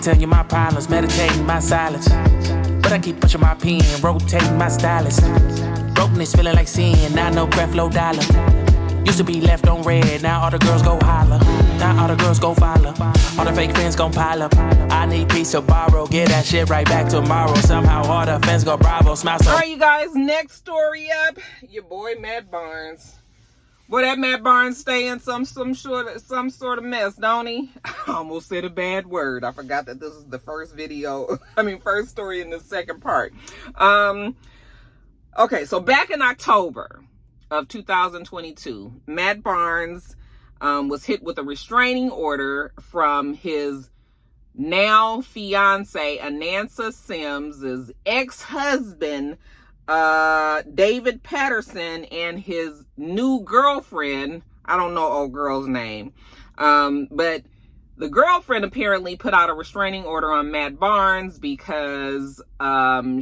tell you my problems, meditating my silence. But I keep pushing my pen, rotating my stylus. Brokenness feeling like sin, now no breath, low dollar. Used to be left on red, now all the girls go holler. Now all the girls go follow. All the fake fans gon' pile up. I need peace to borrow, get that shit right back tomorrow. Somehow all the fans go bravo, smile so. Alright, you guys, next story up. Your boy MattBarnes. Boy, that MattBarnes stay in some sort of mess, don't he? I almost said a bad word. I forgot that this is the first video. First story in the second part. Okay, so back in October of 2022, MattBarnes was hit with a restraining order from his now fiance Anansa Sims' ex-husband David Patterson and his new girlfriend. I don't know old girl's name, but the girlfriend apparently put out a restraining order on MattBarnes because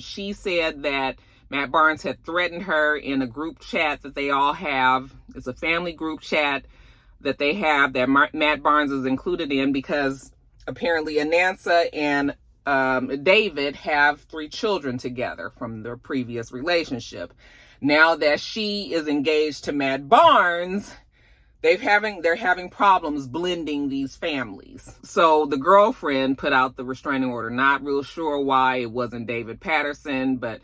she said that MattBarnes had threatened her in a group chat that they all have. It's a family group chat that they have that MattBarnes is included in, because apparently Anansa and David have 3 children together from their previous relationship. Now that she is engaged to MattBarnes, they're having problems blending these families. So the girlfriend put out the restraining order. Not real sure why it wasn't David Patterson, but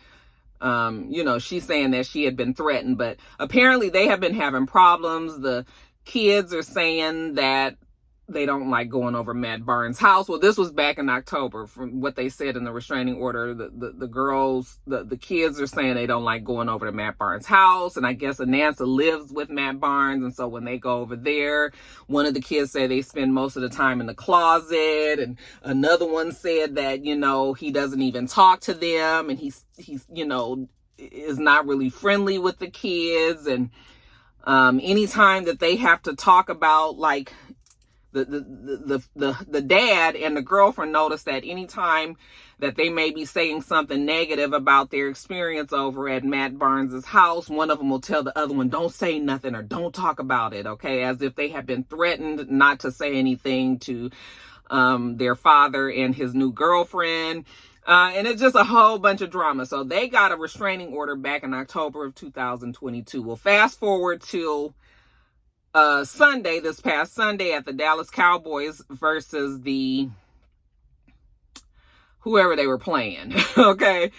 she's saying that she had been threatened, but apparently they have been having problems. The kids are saying that they don't like going over MattBarnes' house. Well, this was back in October from what they said in the restraining order. The kids are saying they don't like going over to MattBarnes' house. And I guess Anansa lives with MattBarnes. And so when they go over there, one of the kids say they spend most of the time in the closet. And another one said that, he doesn't even talk to them. And he's is not really friendly with the kids. And anytime that they have to talk about, like, the dad and the girlfriend notice that anytime that they may be saying something negative about their experience over at MattBarnes' house, one of them will tell the other one, don't say nothing or don't talk about it, okay? As if they have been threatened not to say anything to their father and his new girlfriend. And it's just a whole bunch of drama. So they got a restraining order back in October of 2022. Well, fast forward to Sunday, this past Sunday, at the Dallas Cowboys versus the whoever they were playing. Okay.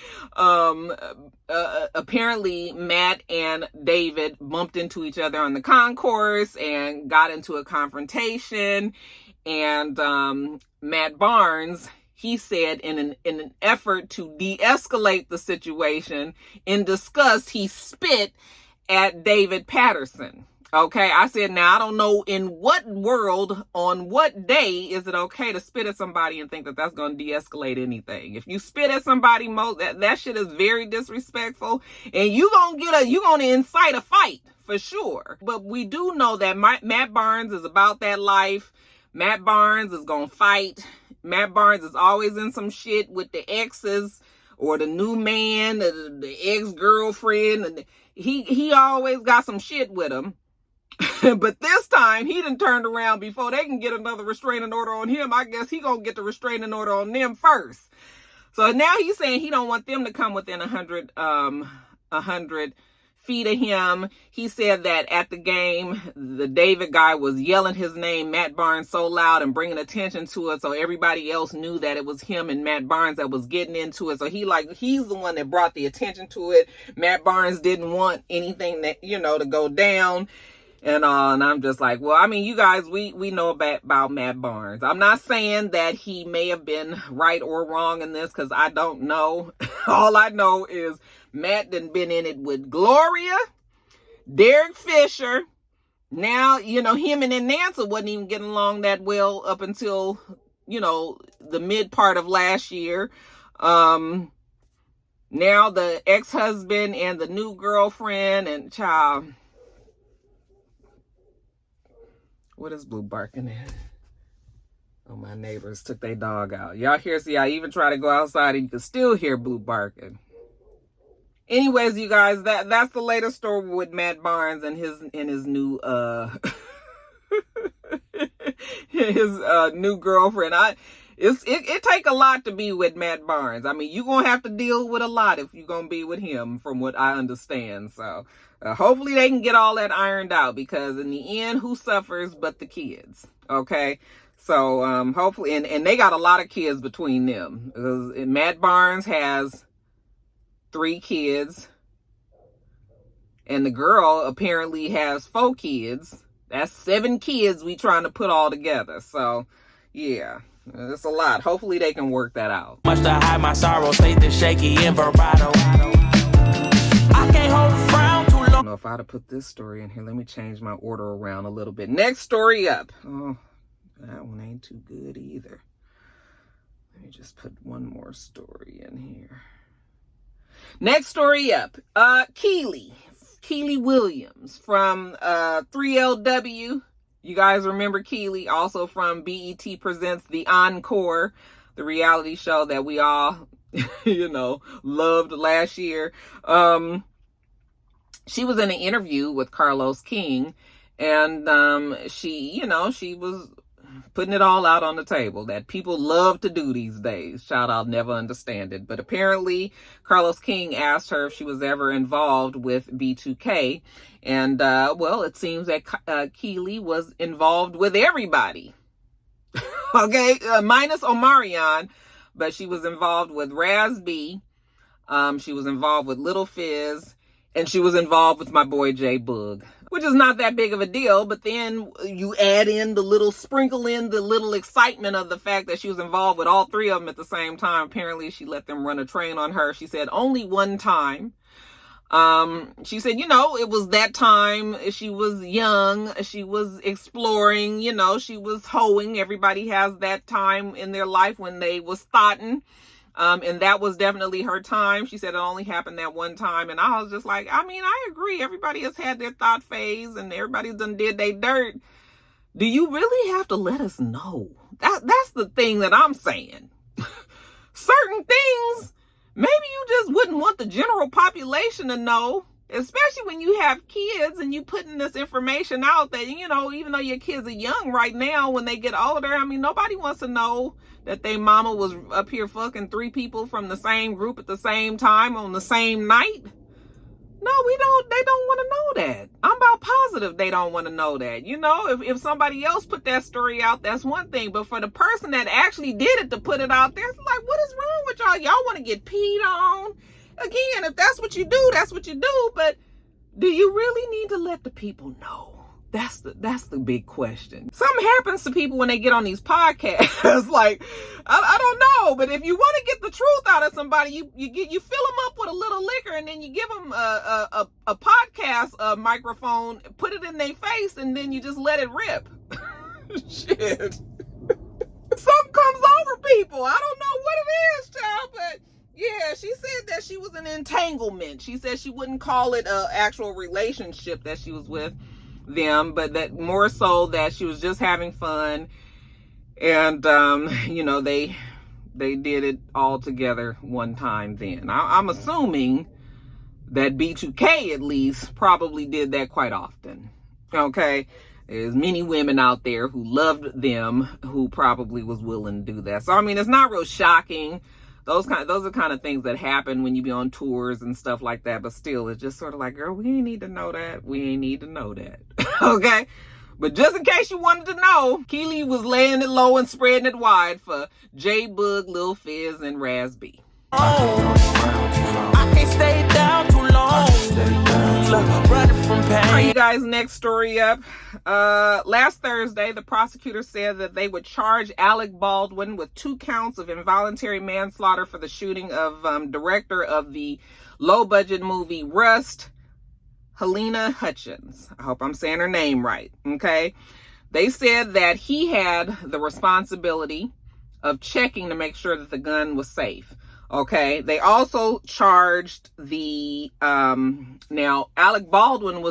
Apparently Matt and David bumped into each other on the concourse and got into a confrontation. And MattBarnes, he said in an effort to de-escalate the situation, in disgust, he spit at David Patterson. Okay, I said, now, I don't know in what world, on what day is it okay to spit at somebody and think that that's going to de-escalate anything. If you spit at somebody, that shit is very disrespectful, and you're going to incite a fight for sure. But we do know that MattBarnes is about that life. MattBarnes is going to fight. MattBarnes is always in some shit with the exes or the new man, the ex-girlfriend. And he always got some shit with him. But this time, he done turned around before they can get another restraining order on him. I guess he gonna get the restraining order on them first. So now he's saying he don't want them to come within 100 feet of him. He said that at the game, the David guy was yelling his name, MattBarnes, so loud and bringing attention to it, so everybody else knew that it was him and MattBarnes that was getting into it. So he's the one that brought the attention to it. MattBarnes didn't want anything that, to go down. And I'm just like, well, you guys, we know about MattBarnes. I'm not saying that he may have been right or wrong in this, because I don't know. All I know is Matt done been in it with Gloria, Derek Fisher. Now, him and Anansa wasn't even getting along that well up until, the mid part of last year. Now the ex-husband and the new girlfriend and child. What is Blue barking at? Oh, my neighbors took their dog out. Y'all hear? See, I even try to go outside and you can still hear Blue barking. Anyways, you guys, that's the latest story with MattBarnes and his new his new girlfriend. it take a lot to be with MattBarnes. I mean, you're going to have to deal with a lot if you're going to be with him, from what I understand. So hopefully they can get all that ironed out, because in the end, who suffers but the kids? Okay. So hopefully, and they got a lot of kids between them. MattBarnes has 3 kids, and the girl apparently has 4 kids. That's 7 kids we trying to put all together. So yeah, it's a lot. Hopefully they can work that out. Much to hide my sorrow, state the shaky and vibrato. I can't hold a frown too long. I don't know if I'd have put this story in here. Let me change my order around a little bit. Next story up. Oh, that one ain't too good either. Let me just put one more story in here. Next story up. Kiely Williams from 3LW. You guys remember Kiely, also from BET Presents The Encore, the reality show that we all, loved last year. She was in an interview with Carlos King, and she was putting it all out on the table that people love to do these days. Child, I'll never understand it. But apparently Carlos King asked her if she was ever involved with B2K. And, it seems that Kiely was involved with everybody. Okay, minus Omarion. But she was involved with Raz B. She was involved with Little Fizz. And she was involved with my boy J Boog, which is not that big of a deal. But then you sprinkle in the little excitement of the fact that she was involved with all 3 of them at the same time. Apparently she let them run a train on her. She said only one time. She said, it was that time. She was young. She was exploring, she was hoeing. Everybody has that time in their life when they was thotting. And that was definitely her time. She said it only happened that one time. And I was just like, I agree. Everybody has had their thought phase and everybody's done did they dirt. Do you really have to let us know? That's the thing that I'm saying. Certain things, maybe you just wouldn't want the general population to know, especially when you have kids and you putting this information out that, even though your kids are young right now, when they get older, nobody wants to know that their mama was up here fucking 3 people from the same group at the same time on the same night. No, they don't want to know that. I'm about positive they don't want to know that. If somebody else put that story out, that's one thing. But for the person that actually did it to put it out there, it's like, what is wrong with y'all? Y'all want to get peed on? Again, if that's what you do, that's what you do. But do you really need to let the people know? That's the big question. Something happens to people when they get on these podcasts. Like, I don't know, but if you want to get the truth out of somebody, you fill them up with a little liquor, and then you give them a podcast microphone, put it in their face, and then you just let it rip. Shit. Something comes over people. I don't know what it is, child, but yeah, she said that she was an entanglement. She said she wouldn't call it an actual relationship that she was with them, but that more so that she was just having fun, and they did it all together one time. Then I'm assuming that B2K at least probably did that quite often. Okay, there's many women out there who loved them who probably was willing to do that. So it's not real shocking. Those are kind of things that happen when you be on tours and stuff like that. But still, it's just sort of like, girl, we ain't need to know that. We ain't need to know that. Okay? But just in case you wanted to know, Kiely was laying it low and spreading it wide for J Boog, Lil Fizz, and Raz B. I can't stay down too long. Running from pain. All right, you guys, next story up. Last Thursday, the prosecutor said that they would charge Alec Baldwin with 2 counts of involuntary manslaughter for the shooting of director of the low-budget movie Rust, Helena Hutchins. I hope I'm saying her name right, okay? They said that he had the responsibility of checking to make sure that the gun was safe. Okay, they also charged the, now Alec Baldwin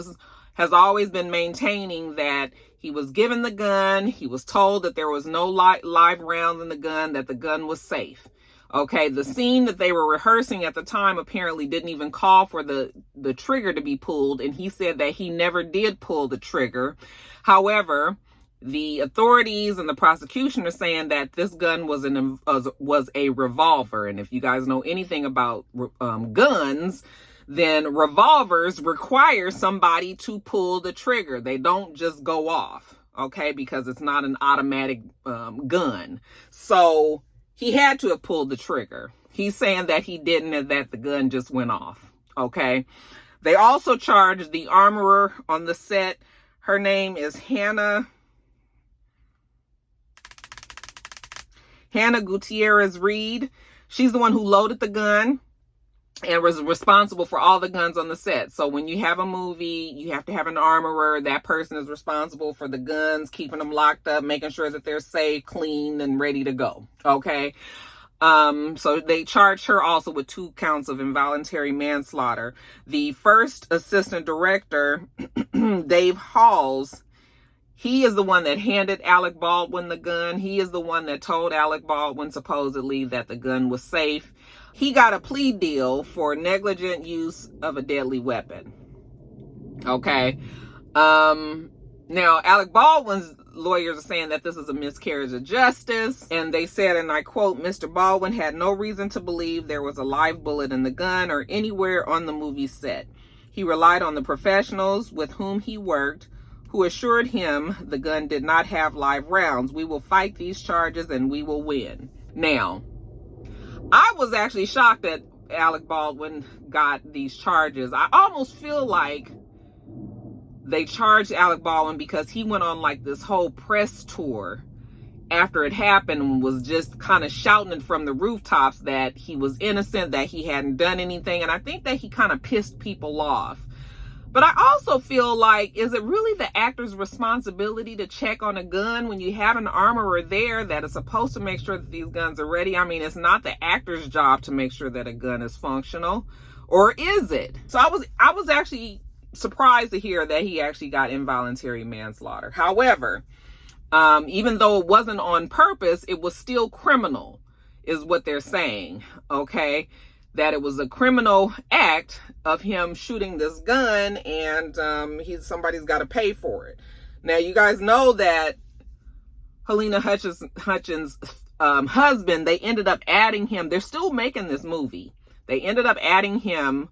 has always been maintaining that he was given the gun, he was told that there was no live rounds in the gun, that the gun was safe. Okay, the scene that they were rehearsing at the time apparently didn't even call for the trigger to be pulled, and he said that he never did pull the trigger. However, The authorities and the prosecution are saying that this gun was a revolver. And if you guys know anything about guns, then revolvers require somebody to pull the trigger. They don't just go off, okay, because it's not an automatic gun. So he had to have pulled the trigger. He's saying that he didn't and that the gun just went off, okay? They also charged the armorer on the set. Her name is Hannah Gutierrez Reed. She's the one who loaded the gun and was responsible for all the guns on the set. So when you have a movie, you have to have an armorer. That person is responsible for the guns, keeping them locked up, making sure that they're safe, clean, and ready to go. Okay. So they charged her also with 2 counts of involuntary manslaughter. The first assistant director, Dave Halls, he is the one that handed Alec Baldwin the gun. He is the one that told Alec Baldwin supposedly that the gun was safe. He got a plea deal for negligent use of a deadly weapon. Okay. Now, Alec Baldwin's lawyers are saying that this is a miscarriage of justice. And they said, and I quote, Mr. Baldwin had no reason to believe there was a live bullet in the gun or anywhere on the movie set. He relied on the professionals with whom he worked, who assured him the gun did not have live rounds. We will fight these charges and we will win. Now, I was actually shocked that Alec Baldwin got these charges. I almost feel like they charged Alec Baldwin because he went on like this whole press tour after it happened and was just kind of shouting it from the rooftops that he was innocent, that he hadn't done anything. And I think that he kind of pissed people off. But I also feel like, is it really the actor's responsibility to check on a gun when you have an armorer there that is supposed to make sure that these guns are ready? I mean, it's not the actor's job to make sure that a gun is functional, or is it? So I was actually surprised to hear that he actually got involuntary manslaughter. However, even though it wasn't on purpose, it was still criminal, is what they're saying, okay? That it was a criminal act of him shooting this gun, and somebody's got to pay for it. Now, you guys know that Helena Hutchins' husband, they ended up adding him. They're still making this movie. They ended up adding him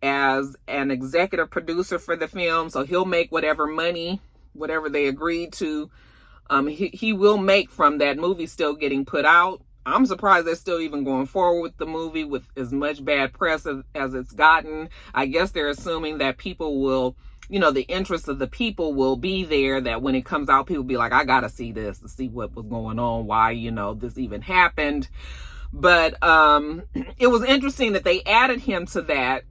as an executive producer for the film, so he'll make whatever money, whatever they agreed to, he will make from that movie still getting put out. I'm surprised they're still even going forward with the movie with as much bad press as it's gotten. I guess they're assuming that people will, the interest of the people will be there, that when it comes out, people will be like, I gotta see this to see what was going on, why, this even happened. But it was interesting that they added him to that,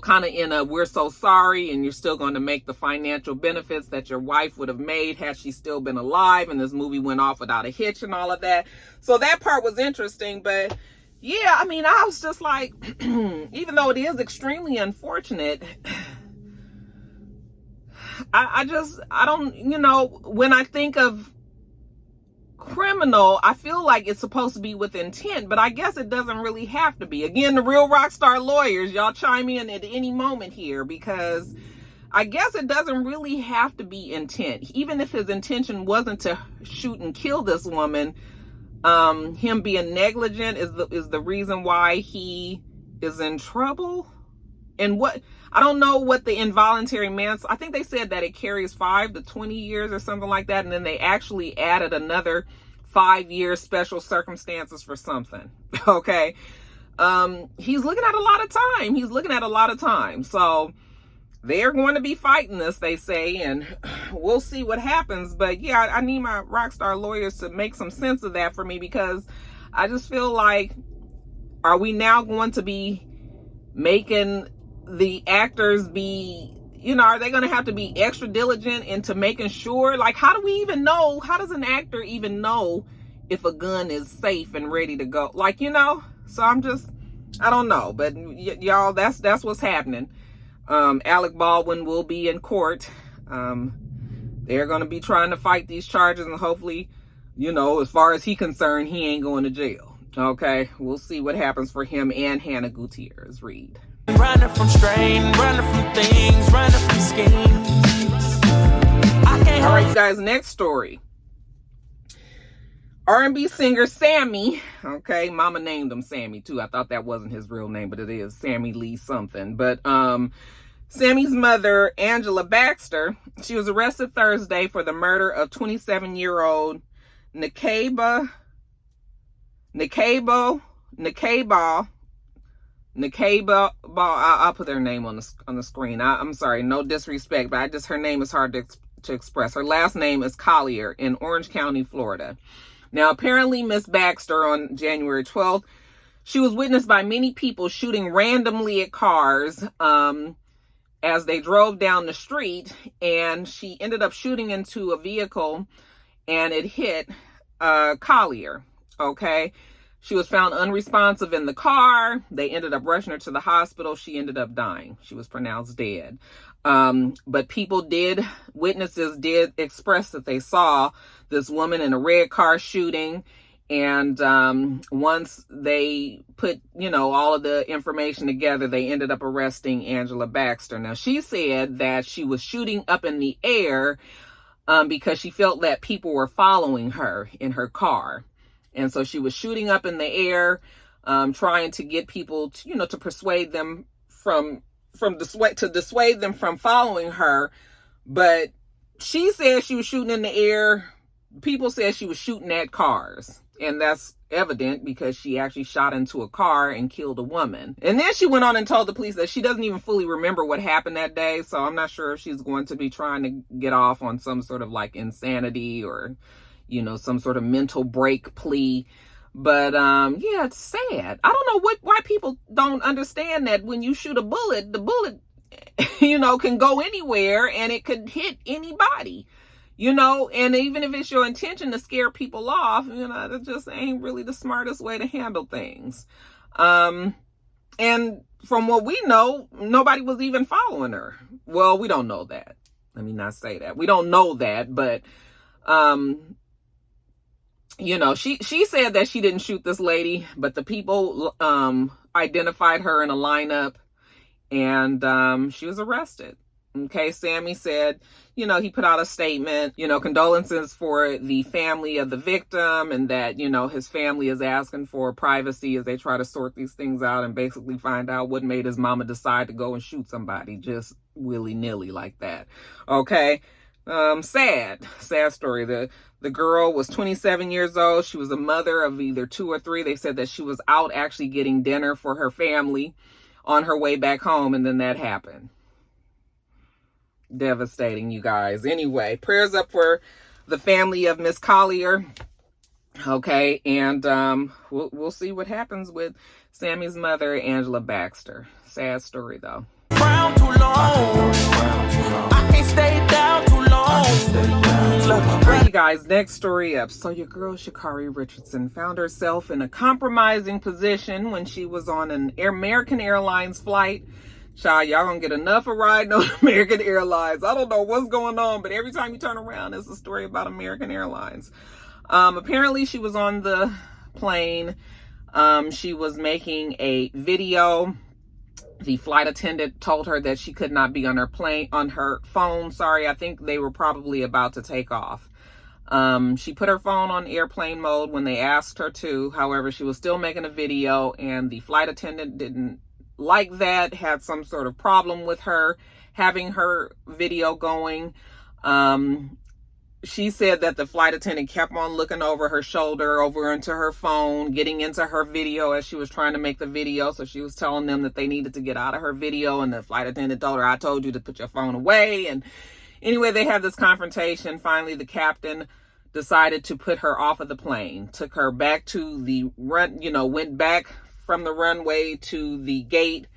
kind of in a, we're so sorry, and you're still going to make the financial benefits that your wife would have made had she still been alive, and this movie went off without a hitch and all of that. So that part was interesting. But yeah, I mean, I was just like, even though it is extremely unfortunate, I don't, when I think of criminal, I feel like it's supposed to be with intent, but I guess it doesn't really have to be. Again, the real rock star lawyers, y'all chime in at any moment here, because I guess it doesn't really have to be intent. Even if his intention wasn't to shoot and kill this woman, him being negligent is the reason why he is in trouble. And I don't know what the involuntary I think they said that it carries 5 to 20 years or something like that. And then they actually added another 5 years special circumstances for something. Okay. He's looking at a lot of time. So they're going to be fighting this, they say, and we'll see what happens. But yeah, I need my rock star lawyers to make some sense of that for me, because I just feel like, are we now going to be making the actors be, are they going to have to be extra diligent into making sure, like, how does an actor even know if a gun is safe and ready to go? Like, so I don't know, but y'all, that's what's happening. Alec Baldwin will be in court. They're going to be trying to fight these charges, and hopefully, as far as he's concerned, he ain't going to jail. Okay. We'll see what happens for him and Hannah Gutierrez Reed. Running from strain, running from things, running from schemes. I can't All right, you guys, next story. R&B singer Sammie, okay, mama named him Sammie too. I thought that wasn't his real name, but it is Sammie Lee something. But Sammie's mother, Angela Baxter, she was arrested Thursday for the murder of 27-year-old Nakeba, I'll put their name on the screen. I'm sorry, no disrespect, but her name is hard to express. Her last name is Collier in Orange County, Florida. Now, apparently, Miss Baxter on January 12th, she was witnessed by many people shooting randomly at cars as they drove down the street, and she ended up shooting into a vehicle, and it hit Collier, okay? She was found unresponsive in the car. They ended up rushing her to the hospital. She ended up dying. She was pronounced dead. But witnesses did express that they saw this woman in a red car shooting. And once they put, all of the information together, they ended up arresting Angela Baxter. Now, she said that she was shooting up in the air because she felt that people were following her in her car. And so she was shooting up in the air, trying to get people to persuade them dissuade them from following her. But she said she was shooting in the air. People said she was shooting at cars. And that's evident because she actually shot into a car and killed a woman. And then she went on and told the police that she doesn't even fully remember what happened that day. So I'm not sure if she's going to be trying to get off on some sort of like insanity or some sort of mental break plea. But yeah, it's sad. I don't know why people don't understand that when you shoot a bullet, the bullet, can go anywhere and it could hit anybody, and even if it's your intention to scare people off, that just ain't really the smartest way to handle things. And from what we know, nobody was even following her. Well, we don't know that. Let me not say that. We don't know that, but she said that she didn't shoot this lady, but the people identified her in a lineup, and she was arrested. Okay, Sammie said, he put out a statement, condolences for the family of the victim, and that, his family is asking for privacy as they try to sort these things out and basically find out what made his mama decide to go and shoot somebody just willy-nilly like that. Okay. Sad story. The girl was 27 years old. She was a mother of either 2 or 3. They said that she was out actually getting dinner for her family on her way back home, and then that happened. Devastating, you guys. Anyway, prayers up for the family of Miss Collier. Okay, and we'll see what happens with Sammie's mother, Angela Baxter. Sad story, though. Frown too long. I can't stay down too long. Right, you guys, next story up. So your girl Shikari Richardson found herself in a compromising position when she was on an American Airlines flight. Child, y'all gonna get enough of riding on American Airlines. I don't know what's going on, but every time you turn around, it's a story about American Airlines. Apparently she was on the plane. She was making a video. The flight attendant told her that she could not be on her phone. I think they were probably about to take off. She put her phone on airplane mode when they asked her to. However, she was still making a video, and the flight attendant didn't like that, had some sort of problem with her having her video going. She said that the flight attendant kept on looking over her shoulder, over into her phone, getting into her video as she was trying to make the video. So she was telling them that they needed to get out of her video, and the flight attendant told her, I told you to put your phone away. And anyway, they had this confrontation. Finally, the captain decided to put her off of the plane, took her back to the run, went back from the runway to the gate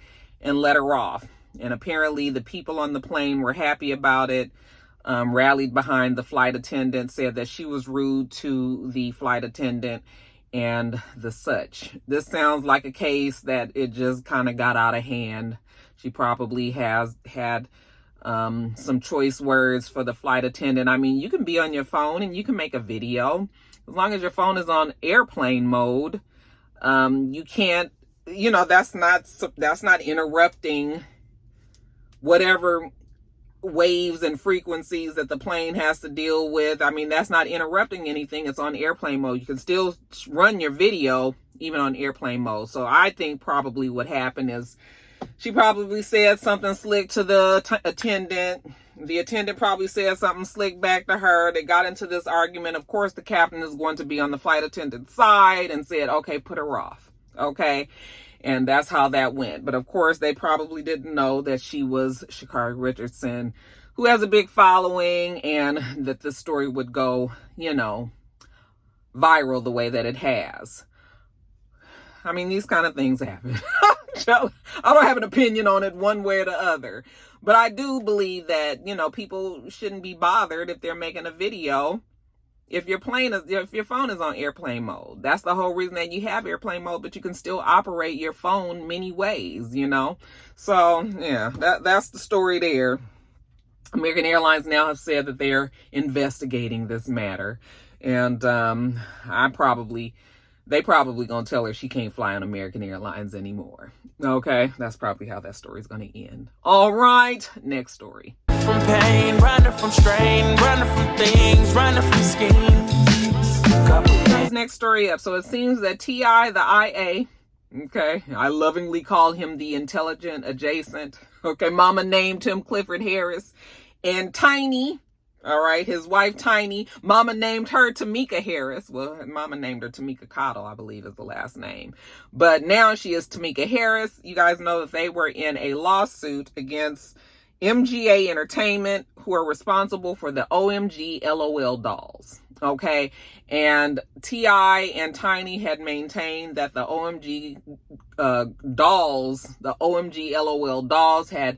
and let her off. And apparently the people on the plane were happy about it, rallied behind the flight attendant, said that she was rude to the flight attendant and the such. This sounds like a case that it just kind of got out of hand. She probably has had some choice words for the flight attendant. I mean, you can be on your phone and you can make a video as long as your phone is on airplane mode. You can't, that's not interrupting whatever waves and frequencies that the plane has to deal with. I mean, that's not interrupting anything. It's on airplane mode. You can still run your video even on airplane mode. So I think probably what happened is she probably said something slick to the attendant. The attendant probably said something slick back to her. They got into this argument. Of course, the captain is going to be on the flight attendant's side and said, okay, put her off. Okay. And that's how that went. But of course, they probably didn't know that she was Shikari Richardson, who has a big following, and that this story would go, you know, viral the way that it has. I mean, these kind of things happen. I don't have an opinion on it one way or the other. But I do believe that, you know, people shouldn't be bothered if they're making a video if your phone is on airplane mode. That's the whole reason that you have airplane mode, but you can still operate your phone many ways, you know. So, yeah, that's the story there. American Airlines now have said that they're investigating this matter. And they probably gonna tell her she can't fly on American Airlines anymore. Okay, that's probably how that story's gonna end. All right, next story. From pain, running from strain, running from things, running from schemes. Next story up. So it seems that T.I. the IA, okay, I lovingly call him the intelligent adjacent. Okay, mama named him Clifford Harris. And Tiny, all right, his wife Tiny, mama named her Tamika Harris. Well, mama named her Tamika Cottle, I believe is the last name. But now she is Tamika Harris. You guys know that they were in a lawsuit against MGA Entertainment, who are responsible for the OMG LOL dolls. Okay. And T.I. and Tiny had maintained that the OMG dolls, the OMG LOL dolls, had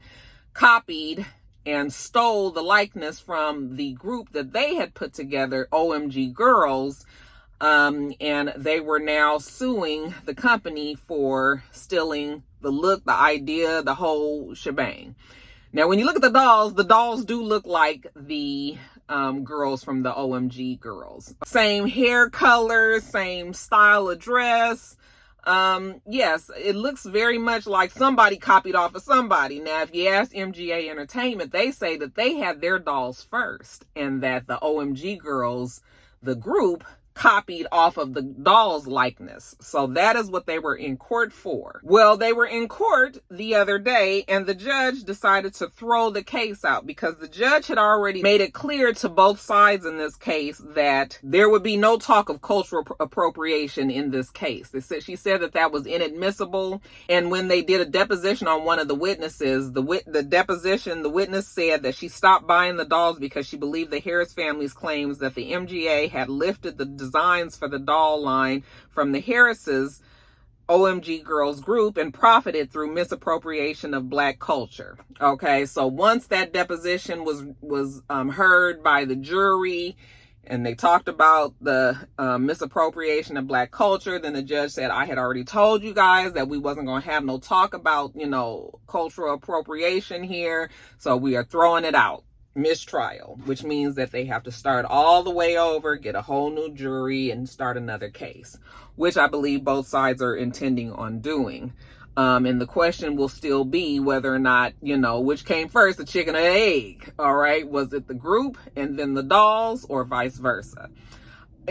copied and stole the likeness from the group that they had put together, OMG Girls. And they were now suing the company for stealing the look, the idea, the whole shebang. Now, when you look at the dolls do look like the girls from the OMG Girls. Same hair color, same style of dress. Yes, it looks very much like somebody copied off of somebody. Now, if you ask MGA Entertainment, they say that they had their dolls first and that the OMG Girls, the group, copied off of the doll's likeness. So that is what they were in court for. Well, they were in court the other day and the judge decided to throw the case out because the judge had already made it clear to both sides in this case that there would be no talk of cultural appropriation in this case. She said that that was inadmissible. And when they did a deposition on one of the witnesses, the witness said that she stopped buying the dolls because she believed the Harris family's claims that the MGA had lifted the designs for the doll line from the Harris's OMG Girls group and profited through misappropriation of Black culture. Okay, so once that deposition was heard by the jury and they talked about the misappropriation of Black culture, then the judge said, I had already told you guys that we wasn't going to have no talk about, you know, cultural appropriation here, so we are throwing it out. Mistrial, which means that they have to start all the way over, get a whole new jury, and start another case, which I believe both sides are intending on doing. And the question will still be whether or not, you know, which came first, the chicken or the egg. All right. Was it the group and then the dolls, or vice versa?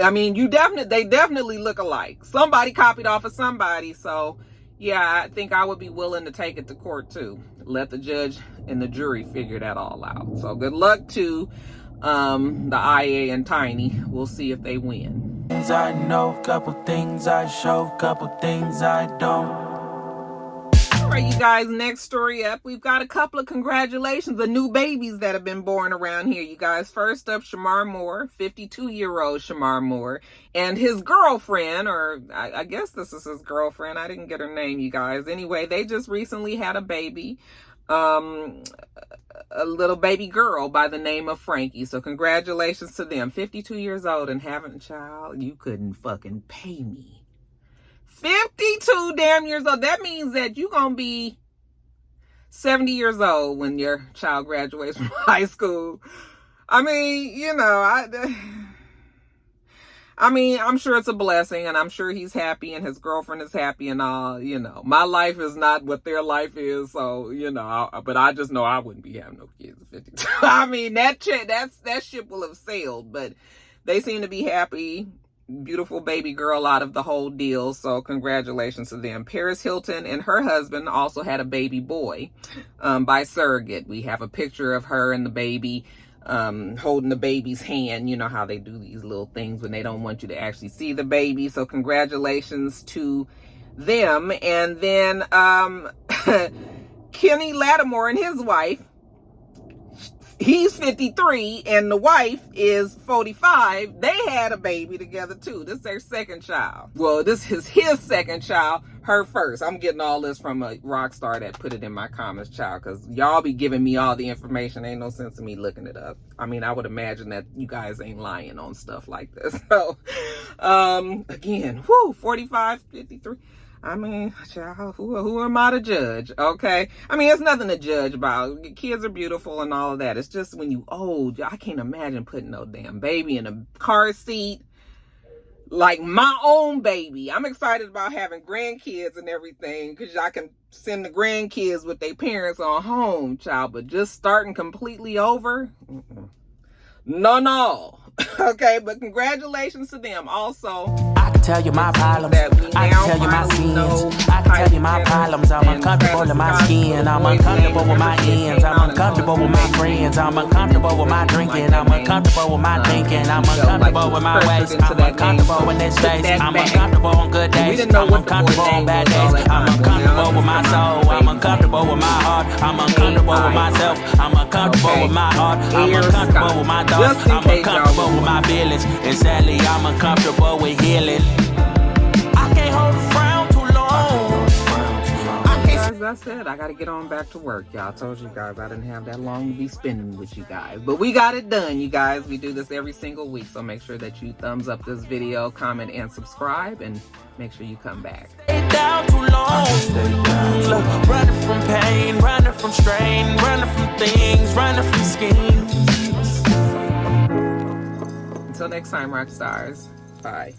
I mean, they definitely look alike. Somebody copied off of somebody. So yeah, I think I would be willing to take it to court too. Let the judge and the jury figure that all out. So good luck to the IA and Tiny. We'll see if they win. Things I know, couple things I show, couple things I don't. All right, you guys, next story up. We've got a couple of congratulations of new babies that have been born around here, you guys. First up, Shamar Moore, 52-year-old Shamar Moore, and his girlfriend, or I guess this is his girlfriend. I didn't get her name, you guys. Anyway, they just recently had a baby, a little baby girl by the name of Frankie. So congratulations to them. 52 years old and having a child. You couldn't fucking pay me. 52 damn years old. That means that you're going to be 70 years old when your child graduates from high school. I mean, you know, I mean, I'm sure it's a blessing, and I'm sure he's happy and his girlfriend is happy and all, you know. My life is not what their life is, so, you know, but I just know I wouldn't be having no kids at 52. I mean, that ship will have sailed, but they seem to be happy. Beautiful baby girl out of the whole deal, so congratulations to them. Paris Hilton and her husband also had a baby boy by surrogate. We have a picture of her and the baby holding the baby's hand. You know how they do these little things when they don't want you to actually see the baby. So congratulations to them. And then Kenny Lattimore and his wife, he's 53 and the wife is 45. They had a baby together too. This is their second child. Well, this is his second child, her first. I'm getting all this from a rock star that put it in my comments, child, because y'all be giving me all the information. Ain't no sense in me looking it up. I mean, I would imagine that you guys ain't lying on stuff like this. So, again, 45, 53. I mean, child, who am I to judge? Okay. I mean, it's nothing to judge about. Kids are beautiful and all of that. It's just when you old, I can't imagine putting no damn baby in a car seat. Like my own baby. I'm excited about having grandkids and everything because I can send the grandkids with their parents on home, child. But just starting completely over? No. Okay, but congratulations to them. Also, I can tell you my problems. I can tell you my sins. I can tell you my problems. I'm uncomfortable in my skin. I'm uncomfortable with my ends. I'm uncomfortable with my friends. I'm uncomfortable with my drinking. I'm uncomfortable with my thinking. I'm uncomfortable with my ways. I'm uncomfortable in this space. I'm uncomfortable on good days. I'm uncomfortable on bad days. I'm uncomfortable with my soul. I'm uncomfortable with my heart. I'm uncomfortable with myself. I'm uncomfortable with my heart. I'm uncomfortable with my thoughts. I'm uncomfortable with my feelings, and sadly I'm uncomfortable with healing. I can't hold a frown too long. As I said, I gotta get on back to work. Y'all, told you guys I didn't have that long to be spending with you guys, but we got it done, you guys. We do this every single week, so make sure that you thumbs up this video, comment, and subscribe, and make sure you come back. Stay down too long. Running from pain, running from strain, running from things, running from schemes. Until next time, rock stars. Bye.